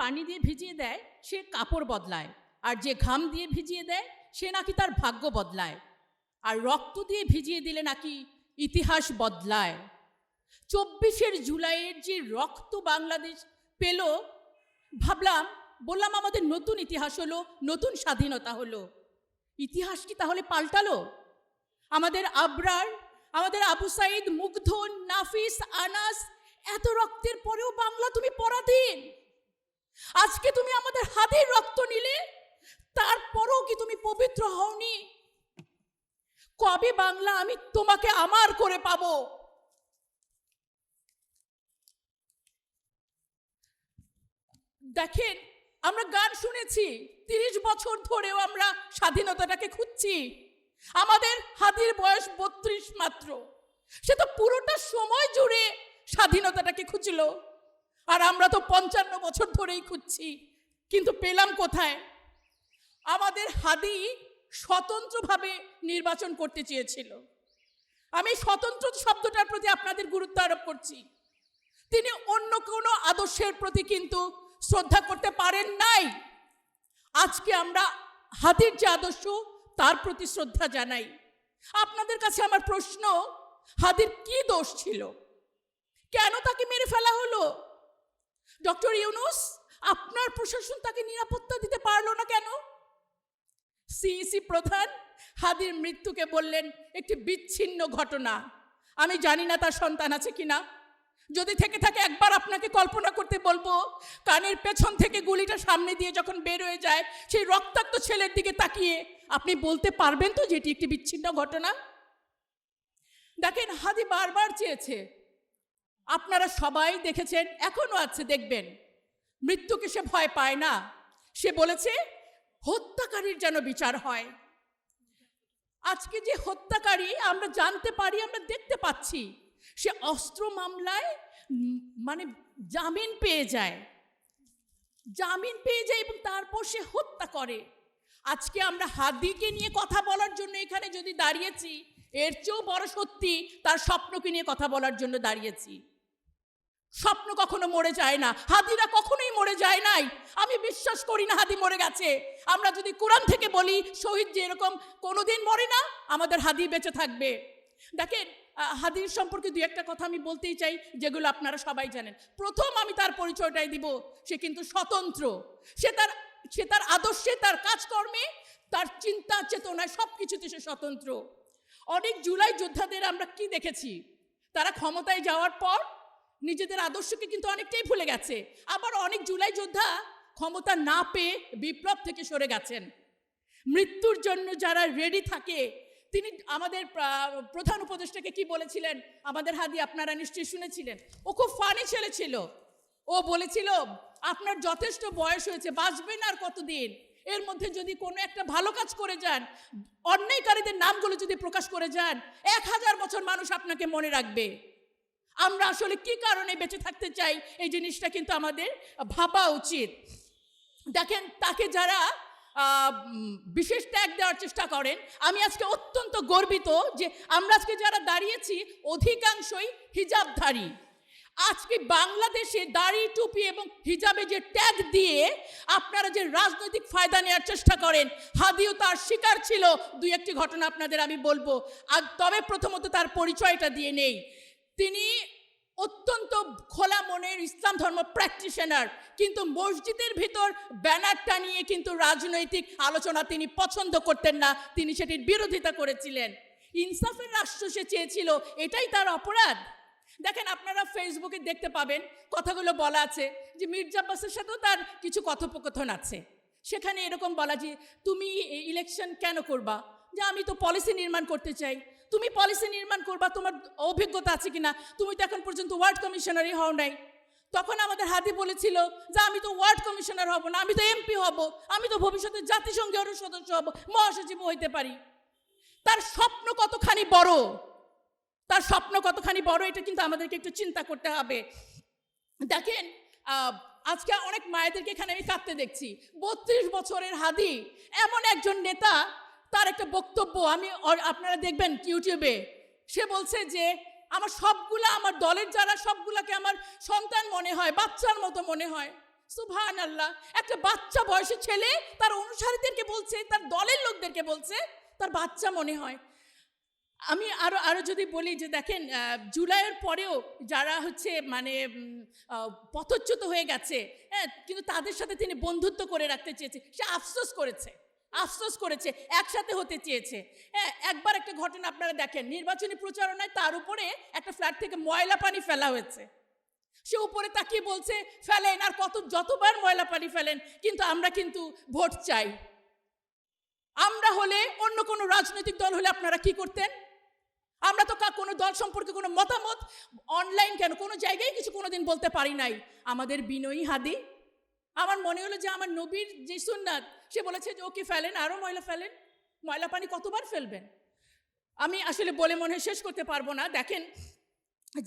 পানি দিয়ে ভিজিয়ে দেয় সে কাপড় বদলায়, আর যে ঘাম দিয়ে ভিজিয়ে দেয় সে নাকি তার ভাগ্য বদলায়, আর রক্ত দিয়ে ভিজিয়ে দিলে নাকি ইতিহাস বদলায়। 24শে জুলাইয়ের যে রক্ত বাংলাদেশ পেল, বললাম আমাদের নতুন ইতিহাস হলো, নতুন স্বাধীনতা হলো। ইতিহাস কি তাহলে পাল্টালো? আমাদের আবরার, আমাদের আবু সাইদ, মুগ্ধ, নাফিস, আনাস, এত রক্তের পরেও বাংলা তুমি পরাধীন। আজকে তুমি আমাদের হাদির রক্ত নিলে, তারপরও কি তুমি পবিত্র হওনি? কবে বাংলা আমি তোমাকে আমার করে পাবো? দেখেন, আমরা গান শুনেছি, 30 বছর ধরেও আমরা স্বাধীনতাটাকে খুঁজছি। আমাদের হাদির বয়স 32 মাত্র, সে তো পুরোটা সময় জুড়ে স্বাধীনতাটাকে খুঁজল, আর আমরা তো 55 বছর ধরেই খুঁজছি, কিন্তু পেলাম কোথায়? আমাদের হাদি স্বতন্ত্রভাবে নির্বাচন করতে চেয়েছিল। আমি স্বতন্ত্র শব্দটার প্রতি আপনাদের গুরুত্ব আরোপ করছি। তিনি অন্য কোনো আদর্শের প্রতি কিন্তু শ্রদ্ধা করতে পারেন নাই। আজকে আমরা হাদির যে আদর্শ তার প্রতি শ্রদ্ধা জানাই। আপনাদের কাছে আমার প্রশ্ন, হাদির কি দোষ ছিল? কেন তাকে মেরে ফেলা হলো? ডক্টর ইউনূস, আপনার প্রশাসন তাকে নিরাপত্তা দিতে পারলো না কেন? সিইসি প্রধান হাদির মৃত্যুকে বললেন একটি বিচ্ছিন্ন ঘটনা। আমি জানি না তার সন্তান আছে কিনা, যদি থেকে থাকে একবার আপনাকে কল্পনা করতে বলবো, কানের পেছন থেকে গুলিটা সামনে দিয়ে যখন বের হয়ে যায়, সেই রক্তাক্ত ছেলের দিকে তাকিয়ে আপনি বলতে পারবেন তো যে এটি একটি বিচ্ছিন্ন ঘটনা? দেখেন, হাদি বারবার চেয়েছে, আপনারা সবাই দেখেছেন, এখনো আছে, দেখবেন, মৃত্যুকে সে ভয় পায় না। সে বলেছে হত্যাকারীর যেন বিচার হয়। আজকে যে হত্যাকারী আমরা জানতে পারি, আমরা দেখতে পাচ্ছি, সে অস্ত্র মামলায় জামিন পেয়ে যায় এবং তারপর সে হত্যা করে। আজকে আমরা হাদিকে নিয়ে কথা বলার জন্য এখানে যদি দাঁড়িয়েছি, এর চেয়েও বড় সত্যি তার স্বপ্নকে নিয়ে কথা বলার জন্য দাঁড়িয়েছি। স্বপ্ন কখনো মরে যায় না, হাদিরা কখনোই মরে যায় নাই। আমি বিশ্বাস করি না হাদি মরে গেছে। আমরা যদি কোরআন থেকে বলি, শহীদ যে এরকম কোনোদিন মরে না, আমাদের হাদি বেঁচে থাকবে। দেখেন, হাদির সম্পর্কে দুই একটা কথা আমি বলতেই চাই, যেগুলো আপনারা সবাই জানেন। প্রথম আমি তার পরিচয়টাই দিব, সে কিন্তু স্বতন্ত্র। সে তার আদর্শে, তার কাজকর্মে, তার চিন্তা চেতনায়, সব কিছুতে সে স্বতন্ত্র। অনেক জুলাই যোদ্ধাদের আমরা কি দেখেছি, তারা ক্ষমতায় যাওয়ার পর নিজেদের আদর্শকে কিন্তু অনেকটাই ভুলে গেছে। আবার অনেক জুলাই যোদ্ধা ক্ষমতা না পেয়ে বিপ্লব থেকে সরে গেছেন। মৃত্যুর জন্য যারা রেডি থাকে, তিনি আমাদের প্রধান উপদেষ্টাকে কি বলেছিলেন আমাদের হাদি, আপনারা নিশ্চয়ই শুনেছিলেন। ও খুব ফানি ছেলে ছিল। ও বলেছিল, আপনার যথেষ্ট বয়স হয়েছে, বাঁচবেন আর কতদিন, এর মধ্যে যদি কোনো একটা ভালো কাজ করে যান, অন্যায়কারীদের নামগুলো যদি প্রকাশ করে যান, 1000 বছর মানুষ আপনাকে মনে রাখবে। আমরা আসলে কি কারণে বেঁচে থাকতে চাই, এই জিনিসটা কিন্তু আমাদের ভাবা উচিত। দেখেন, তাকে যারা বিশেষ ট্যাগ দেওয়ার চেষ্টা করেন, আমি আজকে অত্যন্ত গর্বিত যে আমরা আজকে যারা দাঁড়িয়েছি অধিকাংশই হিজাবধারী। আজকে বাংলাদেশে দাড়ি, টুপি এবং হিজাবে যে ট্যাগ দিয়ে আপনারা যে রাজনৈতিক ফায়দা নেওয়ার চেষ্টা করেন, হাদিও তার শিকার ছিল। দুই একটি ঘটনা আপনাদের আমি বলবো। আর তবে প্রথমত তার পরিচয়টা দিয়ে নেই। তিনি অত্যন্ত খোলা মনের ইসলাম ধর্ম প্র্যাকটিশনার, কিন্তু মসজিদের ভিতর ব্যানার টানিয়ে কিন্তু রাজনৈতিক আলোচনা তিনি পছন্দ করতেন না, তিনি সেটির বিরোধিতা করেছিলেন। ইনসাফের রাষ্ট্র সে চেয়েছিল, এটাই তার অপরাধ। দেখেন, আপনারা ফেসবুকে দেখতে পাবেন কথাগুলো বলা আছে যে মির্জা আব্বাসের সাথেও তার কিছু কথোপকথন আছে। সেখানে এরকম বলা যে তুমি ইলেকশন কেন করবা, যে আমি তো পলিসি নির্মাণ করতে চাই। তুমি পলিসি নির্মাণ করবা, তোমার অভিজ্ঞতা আছে কিনা? তুমি তো এখন পর্যন্ত ওয়ার্ড কমিশনারই হও নাই। তখন আমাদের হাদি বলেছিল যে আমি তো ওয়ার্ড কমিশনার হব না, আমি তো এমপি হব, আমি তো ভবিষ্যতে জাতিসংঘের সদস্য হব, মহাসচিব হইতে পারি। তার স্বপ্ন কতখানি বড়, এটা কিন্তু আমাদেরকে একটু চিন্তা করতে হবে। দেখেন, আজকে অনেক মায়েদেরকে এখানে আমি কাঁদতে দেখছি। 32 বছরের হাদি এমন একজন নেতা, তার একটা বক্তব্য আপনারা দেখবেন ইউটিউবে। সে বলছে যে আমার দলের যারা সবগুলাকে আমার সন্তান মনে হয়, বাচ্চার মতো মনে হয়। সুবহানাল্লাহ, একটা বাচ্চা বয়সী ছেলে তার অনুসারীদেরকে বলছে, তার দলের লোকদেরকে বলছে, তার বাচ্চা মনে হয়। আমি আরো যদি বলি যে দেখেন, জুলাইয়ের পরেও যারা হচ্ছে মানে পথচ্যুত হয়ে গেছে, হ্যাঁ, কিন্তু তাদের সাথে তিনি বন্ধুত্ব করে রাখতে চেয়েছে, সে আফসোস করেছে, একসাথে হতে চেয়েছে। হ্যাঁ, একবার একটা ঘটনা আপনারা দেখেন, নির্বাচনী প্রচারণায় তার উপরে একটা ফ্ল্যাট থেকে ময়লা পানি ফেলা হয়েছে। সে উপরে তাকিয়ে বলছে ফেলেন, আর যতবার ময়লা পানি ফেলেন, কিন্তু আমরা কিন্তু ভোট চাই। আমরা হলে, অন্য কোনো রাজনৈতিক দল হলে আপনারা কি করতেন? আমরা তো কোনো দল সম্পর্কে কোনো মতামত অনলাইন কেন কোনো জায়গায় কিছু কোনোদিন বলতে পারি নাই। আমাদের বিনয়ী হাদি, আমার মনে হলো যে আমার নবীর যে সুন্নাত, সে বলেছে যে ওকে ফেলেন, আরও ময়লা ফেলেন, ময়লা পানি কতবার ফেলবেন? আমি আসলে বলে মনে শেষ করতে পারবো না। দেখেন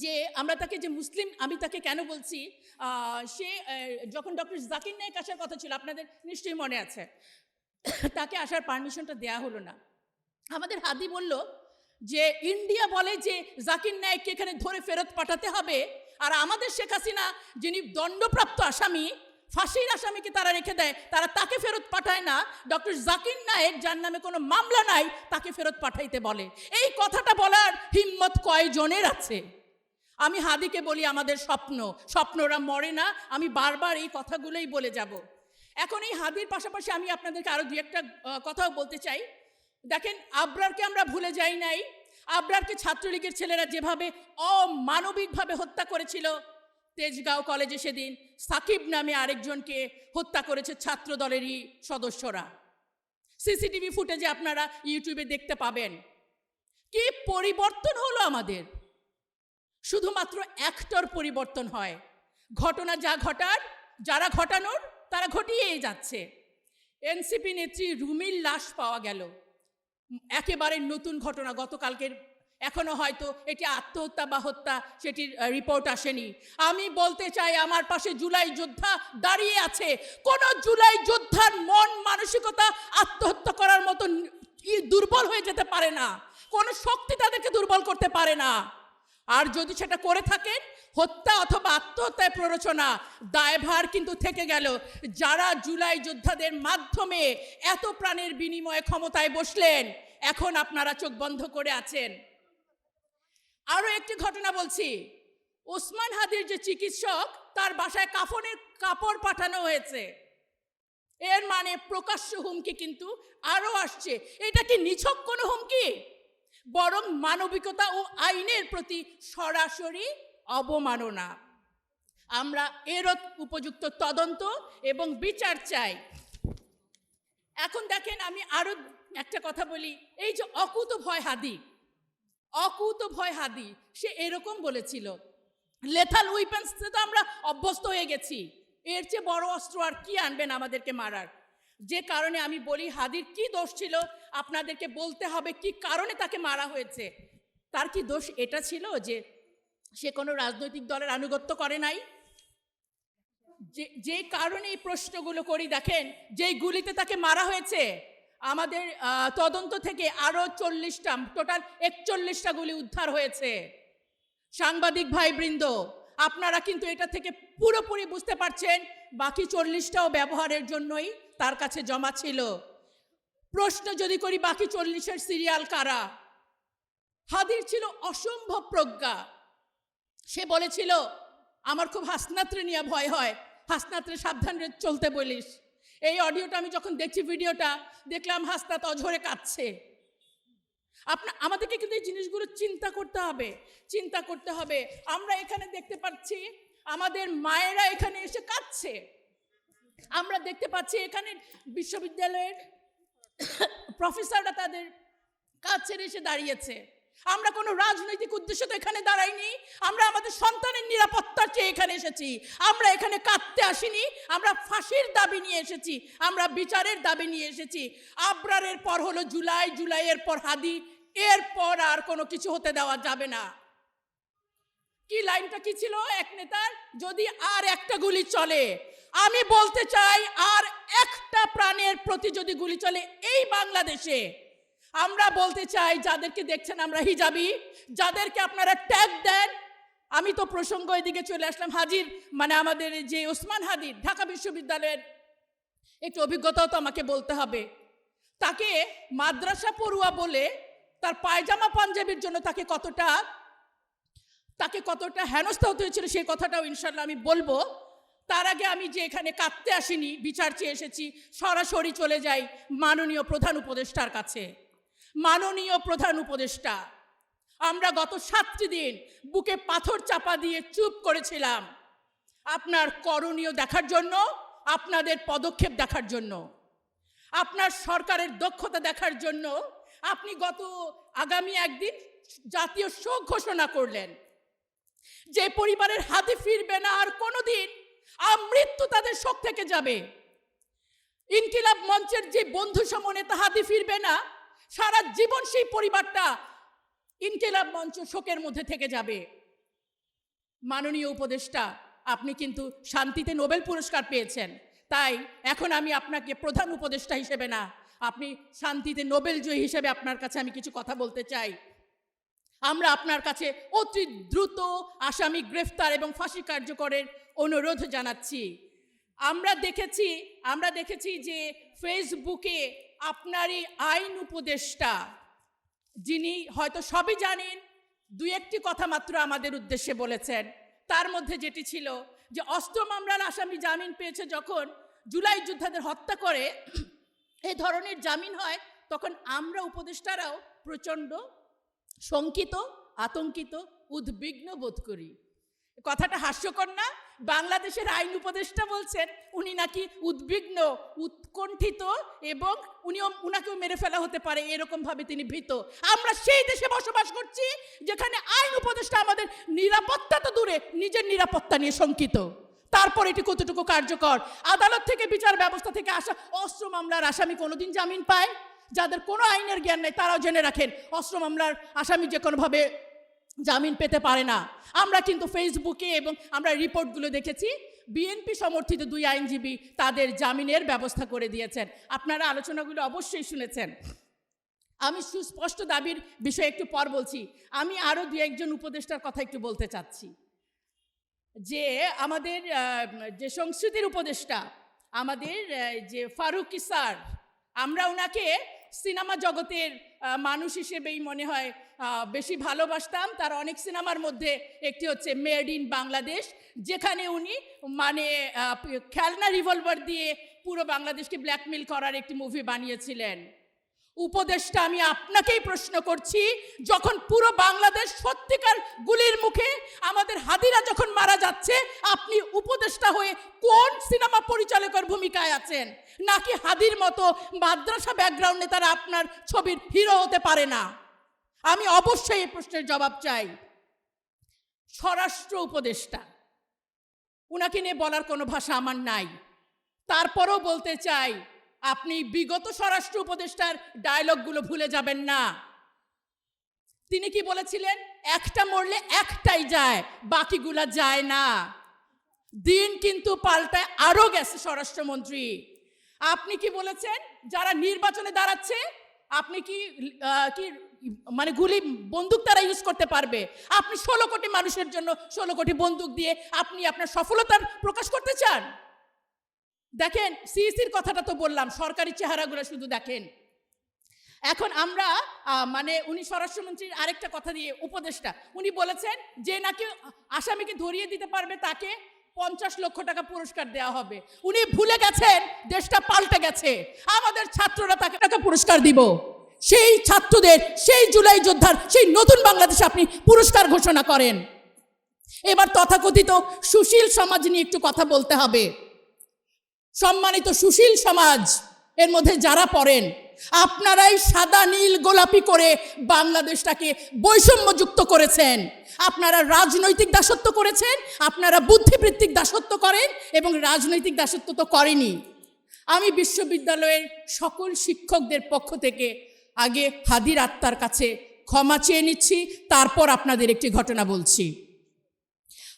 যে আমরা তাকে যে মুসলিম, আমি তাকে কেন বলছি, সে যখন ডক্টর জাকির নায়েক আসার কথা ছিল, আপনাদের নিশ্চয়ই মনে আছে, তাকে আসার পারমিশনটা দেয়া হলো না। আমাদের হাদি বলল যে ইন্ডিয়া বলে যে জাকির নায়েককে এখানে ধরে ফেরত পাঠাতে হবে, আর আমাদের শেখ হাসিনা যিনি দণ্ডপ্রাপ্ত আসামি, ফাঁসির আসামিকে তারা রেখে দেয়, তারা তাকে ফেরত পাঠায় না, ডক্টর জাকির নায়েক যার নামে কোনো মামলা নাই তাকে ফেরত পাঠাইতে বলে। এই কথাটা বলার হিম্মত কয়জনের আছে? আমি হাদিকে বলি আমাদের স্বপ্নরা মরে না, আমি বারবার এই কথাগুলোই বলে যাব। এখন এই হাদির পাশাপাশি আমি আপনাদেরকে আরো দুই একটা কথাও বলতে চাই। দেখেন, আবরারকে আমরা ভুলে যাই নাই। আবরারকে ছাত্রলীগের ছেলেরা যেভাবে অমানবিকভাবে হত্যা করেছিল, তেজগাঁও কলেজে সেদিন সাকিব নামে আরেকজনকে হত্যা করেছে ছাত্র দলেরই সদস্যরা। সিসিটিভি ফুটেজে আপনারা ইউটিউবে দেখতে পাবেন। কি পরিবর্তন হলো আমাদের! শুধুমাত্র একটার পরিবর্তন হয়, ঘটনা যারা ঘটানোর তারা ঘটিয়েই যাচ্ছে। এনসিপি নেত্রী রুমির লাশ পাওয়া গেল, একেবারে নতুন ঘটনা, গতকালকের। এখনো হয়তো এটি আত্মহত্যা বা হত্যা সেটির রিপোর্ট আসেনি। আমি বলতে চাই, আমার পাশে জুলাই যোদ্ধা দাঁড়িয়ে আছে। কোন জুলাই যোদ্ধার মন মানসিকতা আত্মহত্যা করার মতো দুর্বল হয়ে যেতে পারে না, কোনো শক্তি তাদেরকে দুর্বল করতে পারে না। আর যদি সেটা করে থাকেন, হত্যা অথবা আত্মহত্যায় প্ররোচনা, দায়ভার কিন্তু থেকে গেল যারা জুলাই যোদ্ধাদের মাধ্যমে এত প্রাণের বিনিময়ে ক্ষমতায় বসলেন। এখন আপনারা চোখ বন্ধ করে আছেন। আরো একটি ঘটনা বলছি, ওসমান হাদির যে চিকিৎসক, তার বাসায় কাফনের কাপড় পাঠানো হয়েছে। এর মানে প্রকাশ্য হুমকি কিন্তু আরো আসছে। এটা কি নিছক কোনো হুমকি? বরং মানবিকতা ও আইনের প্রতি সরাসরি অবমাননা। আমরা এরও উপযুক্ত তদন্ত এবং বিচার চাই। এখন দেখেন, আমি আরো একটা কথা বলি। এই যে অকুতোভয় হাদি, সে এরকম বলেছিল, লেথাল উইপেন্স তো আমরা অভ্যস্ত হয়ে গেছি, এর চেয়ে বড় অস্ত্র আর কি আনবেন আমাদেরকে মারার। যে কারণে আমি বলি, হাদির কি দোষ ছিল আপনাদেরকে বলতে হবে, কি কারণে তাকে মারা হয়েছে। তার কি দোষ এটা ছিল যে সে কোনো রাজনৈতিক দলের আনুগত্য করে নাই? যে কারণে এই প্রশ্নগুলো করি, দেখেন যেই গুলিতে তাকে মারা হয়েছে, আমাদের তদন্ত থেকে আরো 40টা, টোটাল 41টা গুলি উদ্ধার হয়েছে। সাংবাদিক ভাইবৃন্দ, আপনারা কিন্তু এটা থেকে পুরোপুরি বুঝতে পারছেন বাকি 40টাও ব্যবহারের জন্যই তার কাছে জমা ছিল। প্রশ্ন যদি করি, বাকি 40-এর সিরিয়াল কারা? হাদির ছিল অসম্ভব প্রজ্ঞা। সে বলেছিল, আমার খুব হাসনাত্রে নিয়ে ভয় হয়, হাসনাত্রে সাবধানে চলতে বলিস। এই অডিওটা আমি যখন দেখছি, ভিডিওটা দেখলাম, হাসনাত অঝরে কাঁদছে। আমাদেরকে কিন্তু এই জিনিসগুলো চিন্তা করতে হবে। আমরা এখানে দেখতে পাচ্ছি আমাদের মায়েরা এখানে এসে কাঁদছে। আমরা দেখতে পাচ্ছি এখানে বিশ্ববিদ্যালয়ের প্রফেসররা তাদের কাজ ছেড়ে এসে দাঁড়িয়েছে। আমরা কোনো রাজনৈতিক উদ্দেশ্য তো এখানে দাঁড়াইনি, আমরা আমাদের সন্তানের নিরাপত্তার চেয়ে এখানে এসেছি। আমরা এখানে কাঁদতে আসিনি, আমরা ফাঁসির দাবি নিয়ে এসেছি, আমরা বিচারের দাবি নিয়ে এসেছি। আবরারের পর হলো জুলাইয়ের পর হাদি, এরপর আর কোনো কিছু হতে দেওয়া যাবে না। কি লাইনটা কি ছিল এক নেতার? যদি আর একটা গুলি চলে, আমি বলতে চাই, আর একটা প্রাণের প্রতি যদি গুলি চলে এই বাংলাদেশে, আমরা বলতে চাই, যাদেরকে দেখছেন আমরা হিজাবি, যাদেরকে আপনারা ট্যাগ দেন, আমি তো প্রসঙ্গ এদিকে চলে আসলাম। হাজির মানে আমাদের যে ওসমান হাদির ঢাকা বিশ্ববিদ্যালয়ের একটু অভিজ্ঞতাও তো আমাকে বলতে হবে। তাকে মাদ্রাসা পড়ুয়া বলে তার পায়জামা পাঞ্জাবির জন্য তাকে কতটা হেনস্থা হতে হয়েছিল সেই কথাটাও ইনশাল্লাহ আমি বলবো। তার আগে আমি যে এখানে কাঁদতে আসিনি, বিচার চেয়ে এসেছি, সরাসরি চলে যাই মাননীয় প্রধান উপদেষ্টার কাছে। মাননীয় প্রধান উপদেষ্টা, আমরা গত 7টি দিন বুকে পাথর চাপা দিয়ে চুপ করেছিলাম আপনার করণীয় দেখার জন্য, আপনাদের পদক্ষেপ দেখার জন্য, আপনার সরকারের দক্ষতা দেখার জন্য। আপনি আগামী একদিন জাতীয় শোক ঘোষণা করলেন। যে পরিবারের হাতে ফিরবে না আর কোনোদিন, আমৃত্যু তাদের শোক থেকে যাবে। ইনকিলাব মঞ্চের যে বন্ধু সমনেতা হাতে ফিরবে না, সারা জীবন সেই পরিবারটা ইনকিলাব মঞ্চ শোকের মধ্যে থেকে যাবে। মাননীয় উপদেষ্টা, আপনি কিন্তু শান্তিতে নোবেল পুরস্কার পেয়েছেন, তাই এখন আমি আপনাকে প্রধান উপদেষ্টা হিসেবে না, আপনি শান্তিতে নোবেল জয়ী হিসেবে আপনার কাছে আমি কিছু কথা বলতে চাই। আমরা আপনার কাছে অতি দ্রুত আসামি গ্রেফতার এবং ফাঁসি কার্যকরের অনুরোধ জানাচ্ছি। আমরা দেখেছি যে ফেসবুকে আপনারই আইন উপদেষ্টা, যিনি হয়তো সবই জানেন, 2-1টি কথা মাত্র আমাদের উদ্দেশ্যে বলেছেন। তার মধ্যে যেটি ছিল যে অস্ত্র মামলার আসামি জামিন পেয়েছে যখন জুলাই যোদ্ধাদের হত্যা করে এই ধরনের জামিন হয়, তখন আমরা উপদেষ্টারাও প্রচণ্ড শঙ্কিত, আতঙ্কিত, উদ্বিগ্ন বোধ করি। কথাটা হাস্যকর না? বাংলাদেশের আইন উপদেষ্টা বলছেন উনি নাকি উদ্বিগ্ন, উৎকণ্ঠিত এবং উনাকেও মেরে ফেলা হতে পারে এরকম ভাবে তিনি ভীত। আমরা সেই দেশে বসবাস করছি যেখানে আইন উপদেষ্টা আমাদের নিরাপত্তা তো দূরে, নিজের নিরাপত্তা নিয়ে শঙ্কিত। তারপর এটি কতটুকু কার্যকর? আদালত থেকে, বিচার ব্যবস্থা থেকে আসা অস্ত্র মামলার আসামি কোনোদিন জামিন পায়? যাদের কোনো আইনের জ্ঞান নেই তারাও জেনে রাখেন, অস্ত্র মামলার আসামি যে কোনোভাবে জামিন পেতে পারে না। আমরা কিন্তু ফেসবুকে এবং আমরা রিপোর্টগুলো দেখেছি, বিএনপি সমর্থিত 2 আইনজীবী তাদের জামিনের ব্যবস্থা করে দিয়েছেন। আপনারা আলোচনাগুলো অবশ্যই শুনেছেন। আমি সুস্পষ্ট দাবির বিষয়ে একটু পর বলছি। আমি আরও 2-1জন উপদেষ্টার কথা একটু বলতে চাচ্ছি। যে আমাদের যে সংস্কৃতির উপদেষ্টা, আমাদের যে ফারুকী স্যার, আমরা ওনাকে সিনেমা জগতের মানুষ হিসেবেই মনে হয় বেশি ভালোবাসতাম। তার অনেক সিনেমার মধ্যে একটি হচ্ছে মেড ইন বাংলাদেশ, যেখানে উনি মানে খেলনা রিভলভার দিয়ে পুরো বাংলাদেশকে ব্ল্যাকমেল করার একটি মুভি বানিয়েছিলেন। উপদেষ্টা, আমি আপনাকেই প্রশ্ন করছি, যখন পুরো বাংলাদেশ সত্যিকার গুলির মুখে, আমাদের হাদিরা যখন মারা যাচ্ছে, আপনি উপদেষ্টা হয়ে কোন সিনেমা পরিচালকের ভূমিকায় আছেন? নাকি হাদির মতো মাদ্রাসা ব্যাকগ্রাউন্ডে তারা আপনার ছবির হিরো হতে পারে না? আমি অবশ্যই এই প্রশ্নের জবাব চাই। স্বরাষ্ট্র উপদেষ্টা, উনাকে নিয়ে বলার কোনো ভাষা আমার নাই। তারপরও বলতে চাই, আপনি বিগত স্বরাষ্ট্র উপদেষ্টার ডায়লগগুলো ভুলে যাবেন না। তিনি কি বলেছিলেন? একটা মরলে একটাই যায়, বাকিগুলা যায় না। দিন কিন্তু পাল্টায় আরো গেছে স্বরাষ্ট্রমন্ত্রী। আপনি কি বলেছেন? যারা নির্বাচনে দাঁড়াচ্ছে, আপনি কি মানে গুলি, বন্দুক তারা ইউজ করতে পারবে? আপনি 16 কোটি মানুষের জন্য 16 কোটি বন্দুক দিয়ে আপনি আপনার সফলতার প্রকাশ করতে চান? দেখেন, সিইসির কথাটা তো বললাম, সরকারি চেহারাগুলো শুধু দেখেন। এখন আমরা মানে উনি স্বরাষ্ট্রমন্ত্রীর আরেকটা কথা দিয়ে উপদেষ্টা, উনি বলেছেন যে নাকি আসামিকে ধরিয়ে দিতে পারবে তাকে 50 লক্ষ টাকা পুরস্কার দেওয়া হবে। উনি ভুলে গেছেন দেশটা পাল্টে গেছে। আমাদের ছাত্ররা তাকে টাকা পুরস্কার দিব। সেই ছাত্রদের, সেই জুলাই যোদ্ধার, সেই নতুন বাংলাদেশে আপনি পুরস্কার ঘোষণা করেন। এবার তথাকথিত সুশীল সমাজ নিয়ে একটু কথা বলতে হবে। সম্মানিত সুশীল সমাজ এর মধ্যে যারা পড়েন, আপনারাই সাদা নীল গোলাপি করে বাংলাদেশটাকে বৈষম্যযুক্ত করেছেন। আপনারা রাজনৈতিক দাসত্ব করেছেন, আপনারা বুদ্ধিবৃত্তিক দাসত্ব করেন এবং রাজনৈতিক দাসত্ব তো করেনি। আমি বিশ্ববিদ্যালয়ের সকল শিক্ষকদের পক্ষ থেকে আগে হাদির আত্মার কাছে ক্ষমা চেয়ে নিচ্ছি, তারপর আপনাদের একটি ঘটনা বলছি।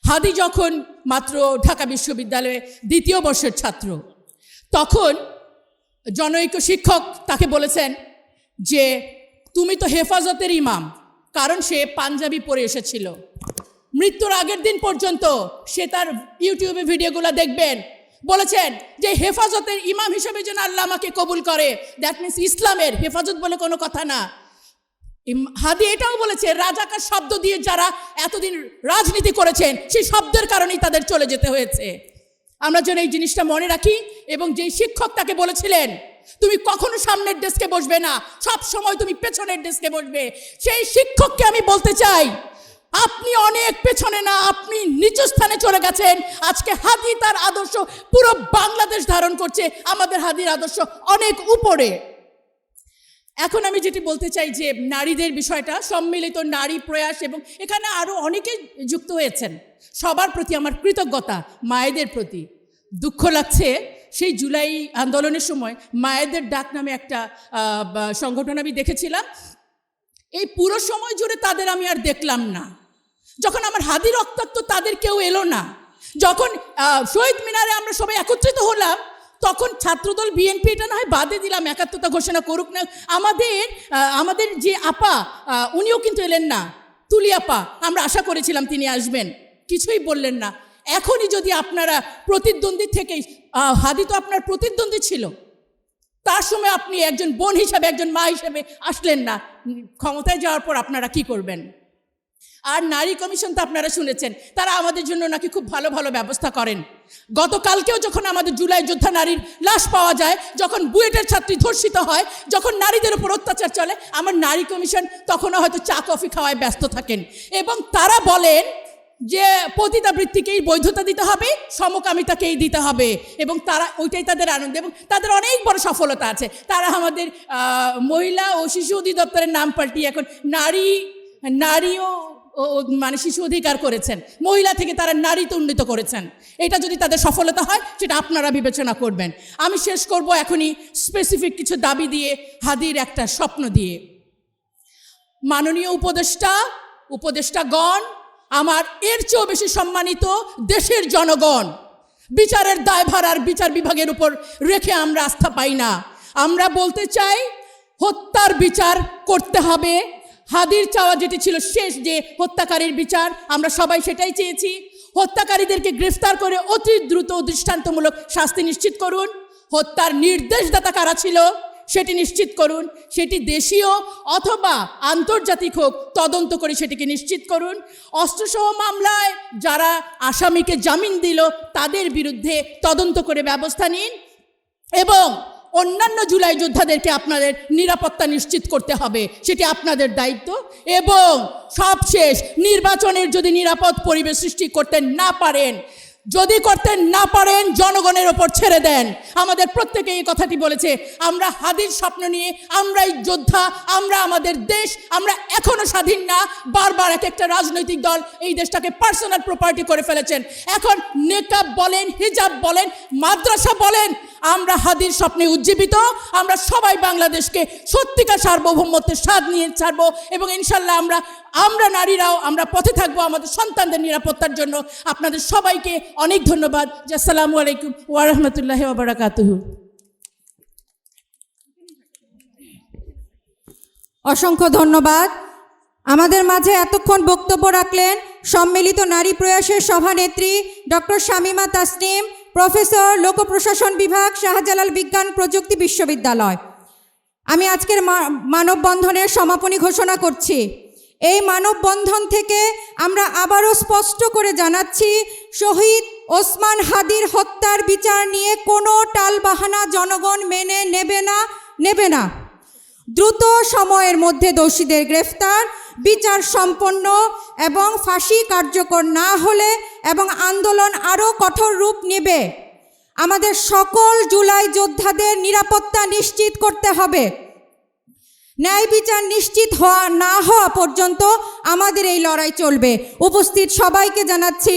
হাদি যখন মাত্র ঢাকা বিশ্ববিদ্যালয়ে 2য় বর্ষের ছাত্র, তখন জনৈক শিক্ষক তাকে বলেছেন যে তুমি তো হেফাজতের ইমাম, কারণ সে পাঞ্জাবি পরে এসেছিল। মৃত্যুর আগের দিন পর্যন্ত সে তার ইউটিউবে ভিডিওগুলো দেখবেন, বলেছেন যে হেফাজতের ইমাম হিসেবে যেন আল্লাহ আমাকে কবুল করে। দ্যাট মিনস ইসলামের হেফাজত বলে কোনো কথা না। হাদি এটাও বলেছে রাজাকার শব্দ দিয়ে যারা এতদিন রাজনীতি করেছেন সেই শব্দের কারণেই তাদের চলে যেতে হয়েছে। আমরা যেন এই জিনিসটা মনে রাখি। এবং যেই শিক্ষক তাকে বলেছিলেন তুমি কখনো সামনের ডেস্কে বসবে না, সব সময় তুমি পেছনের ডেস্কে বসবে, সেই শিক্ষককে আমি বলতে চাই আপনি অনেক পেছনে না, আপনি নিচু স্থানে চলে গেছেন। আজকে হাদি তার আদর্শ পুরো বাংলাদেশ ধারণ করছে, আমাদের হাদির আদর্শ অনেক উপরে। এখন আমি যেটি বলতে চাই যে নারীদের বিষয়টা, সম্মিলিত নারী প্রয়াস, এবং এখানে আরও অনেকে যুক্ত হয়েছেন, সবার প্রতি আমার কৃতজ্ঞতা। মায়েদের প্রতি দুঃখ লাগছে, সেই জুলাই আন্দোলনের সময় মায়েদের ডাক নামে একটা সংগঠন আমি দেখেছিলাম, এই পুরো সময় জুড়ে তাদের আমি আর দেখলাম না। যখন আমার হাদি রক্তাক্ত তাদের কেউ এলো না, যখন শহীদ মিনারে আমরা সবাই একত্রিত হলাম, তখন ছাত্রদল বিএনপি এটা না হয় বাদে দিলাম, একাত্মতা ঘোষণা করুক না, আমাদের যে আপা উনিও কিন্তু এলেন না, তুলি আপা, আমরা আশা করেছিলাম তিনি আসবেন, কিছুই বললেন না। এখনই যদি আপনারা প্রতিদ্বন্দ্বী থেকে, হাদি তো আপনার প্রতিদ্বন্দ্বী ছিল, তার সময় আপনি একজন বোন হিসাবে, একজন মা হিসেবে আসলেন না, ক্ষমতায় যাওয়ার পর আপনারা কি করবেন? আর নারী কমিশন তো আপনারা শুনেছেন, তারা আমাদের জন্য নাকি খুব ভালো ভালো ব্যবস্থা করেন। গতকালকেও যখন আমাদের জুলাই যোদ্ধা নারীর লাশ পাওয়া যায়, যখন বুয়েটের ছাত্রী ধর্ষিত হয়, যখন নারীদের উপর অত্যাচার চলে, আমার নারী কমিশন তখনও হয়তো চা কফি খাওয়ায় ব্যস্ত থাকেন, এবং তারা বলেন যে পতিতাবৃত্তিকেই বৈধতা দিতে হবে, সমকামিতাকেই দিতে হবে, এবং তারা ওইটাই তাদের আনন্দ, এবং তাদের অনেক বড় সফলতা আছে। তারা আমাদের মহিলা ও শিশু অধিদপ্তরের নাম পাল্টিয়ে এখন নারীও মানে শিশু অধিকার করেছেন, মহিলা থেকে তারা নারীতে উন্নীত করেছেন। এটা যদি তাদের সফলতা হয় সেটা আপনারা বিবেচনা করবেন। আমি শেষ করব এখনই স্পেসিফিক কিছু দাবি দিয়ে, হাদির একটা স্বপ্ন দিয়ে। মাননীয় উপদেষ্টাগণ, আমার এর চেয়েও বেশি সম্মানিত দেশের জনগণ, বিচারের দায়ভার আর বিচার বিভাগের উপর রেখে আমরা আস্থা পাই না। আমরা বলতে চাই হত্যার বিচার করতে হবে। হাদির চাওয়া যেটি ছিল শেষ, যে হত্যাকারীর বিচার, আমরা সবাই সেটাই চেয়েছি। হত্যাকারীদেরকে গ্রেফতার করে অতি দ্রুত দৃষ্টান্তমূলক শাস্তি নিশ্চিত করুন। হত্যার নির্দেশদাতা কারা ছিল সেটি নিশ্চিত করুন, সেটি দেশীয় অথবা আন্তর্জাতিক হোক, তদন্ত করে সেটিকে নিশ্চিত করুন। অস্ত্রসহ মামলায় যারা আসামিকে জামিন দিল তাদের বিরুদ্ধে তদন্ত করে ব্যবস্থা নিন, এবং অন্যান্য জুলাই যোদ্ধাদেরকে আপনাদের নিরাপত্তা নিশ্চিত করতে হবে, সেটি আপনাদের দায়িত্ব। এবং সবশেষ, নির্বাচনের যদি নিরাপদ পরিবেশ সৃষ্টি করতে না পারেন, জনগণের ওপর ছেড়ে দেন। আমাদের প্রত্যেকে এই কথাটি বলেছে। আমরা হাদির স্বপ্ন নিয়ে, আমরাই যোদ্ধা, আমরা আমাদের দেশ, আমরা এখনো স্বাধীন না। বারবার এক একটা রাজনৈতিক দল এই দেশটাকে পার্সোনাল প্রপার্টি করে ফেলেছেন। এখন নেকাব বলেন, হিজাব বলেন, মাদ্রাসা বলেন, আমরা হাদির স্বপ্নে উজ্জীবিত। আমরা সবাই বাংলাদেশকে সত্যিকার সার্বভৌমত্বের স্বাদ নিয়ে ছাড়বো, এবং ইনশাল্লাহ আমরা নারীরাও আমরা পথে থাকবো আমাদের সন্তানদের নিরাপত্তার জন্য। আপনাদের সবাইকে অনেক ধন্যবাদ। আসসালামু আলাইকুম ওয়া রাহমাতুল্লাহি ওয়া বারাকাতুহু। অসংখ্য ধন্যবাদ। আমাদের মাঝে এতক্ষণ বক্তব্য রাখলেন সম্মিলিত নারী প্রয়াসের সভানেত্রী ডক্টর শামীমা তাসনিম, প্রফেসর, লোকপ্রশাসন বিভাগ, শাহজালাল বিজ্ঞান প্রযুক্তি বিশ্ববিদ্যালয়। আমি আজকের মানববন্ধনের সমাপনী ঘোষণা করছি। এই মানববন্ধন থেকে আমরা আবারও স্পষ্ট করে জানাচ্ছি, শহীদ ওসমান হাদির হত্যার বিচার নিয়ে কোনো টালবাহানা জনগণ মেনে নেবে না। দ্রুত সময়ের মধ্যে দোষীদের গ্রেফতার, বিচার সম্পন্ন এবং ফাঁসি কার্যকর না হলে এবং আন্দোলন আরও কঠোর রূপ নেবে। আমাদের সকল জুলাই যোদ্ধাদের নিরাপত্তা নিশ্চিত করতে হবে। ন্যায় বিচার নিশ্চিত না হওয়া পর্যন্ত আমাদের এই লড়াই চলবে। উপস্থিত সবাইকে জানাচ্ছি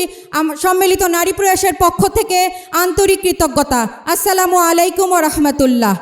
সম্মিলিত নারী প্রয়াসের পক্ষ থেকে আন্তরিক কৃতজ্ঞতা। আসসালামু আলাইকুম ওয়া রাহমাতুল্লাহ।